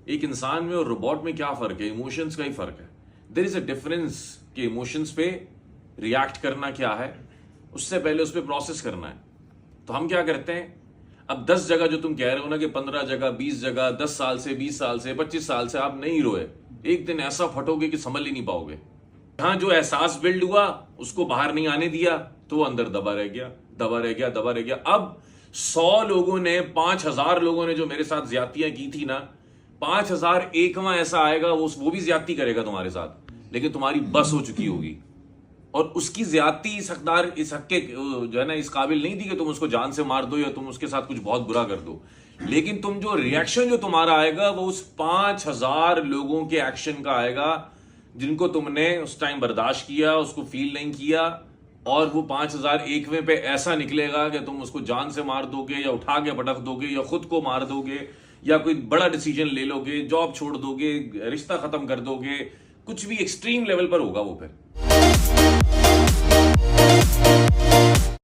एक इंसान में और रोबोट में क्या फर्क है? इमोशंस का ही फर्क है। देयर इज अ डिफरेंस कि इमोशंस पे रिएक्ट करना क्या है, उससे पहले उस पर प्रोसेस करना है। तो हम क्या करते हैं, अब 10 जगह जो तुम कह रहे हो ना कि 15 जगह 20 जगह 10 साल से 20 साल से 25 साल से आप नहीं रोए, एक दिन ऐसा फटोगे कि संभल ही नहीं पाओगे। यहां जो एहसास बिल्ड हुआ उसको बाहर नहीं आने दिया तो वो अंदर दबा रह गया, दबा रह गया, दबा रह गया। अब 100 लोगों ने, 5000 लोगों ने जो मेरे साथ ज्यादतियां की थी ना, 5001वां ऐसा आएगा वो भी ज्यादती करेगा तुम्हारे साथ, लेकिन तुम्हारी बस हो चुकी होगी। और उसकी ज्यादती इस हकदार, इस हक के जो है ना, इस काबिल नहीं थी कि तुम उसको जान से मार दो या तुम उसके साथ कुछ बहुत बुरा कर दो। लेकिन तुम जो रिएक्शन जो तुम्हारा आएगा वो उस 5000 लोगों के एक्शन का आएगा जिनको तुमने उस टाइम बर्दाश्त किया, उसको फील नहीं किया। और वो 5001वें पे ऐसा निकलेगा कि तुम उसको जान से मार दोगे या उठा के पटक दोगे या खुद को मार दोगे या कोई बड़ा डिसीजन ले लोगे, जॉब छोड़ दोगे, रिश्ता खत्म कर दोगे, कुछ भी एक्सट्रीम लेवल पर होगा वो फिर।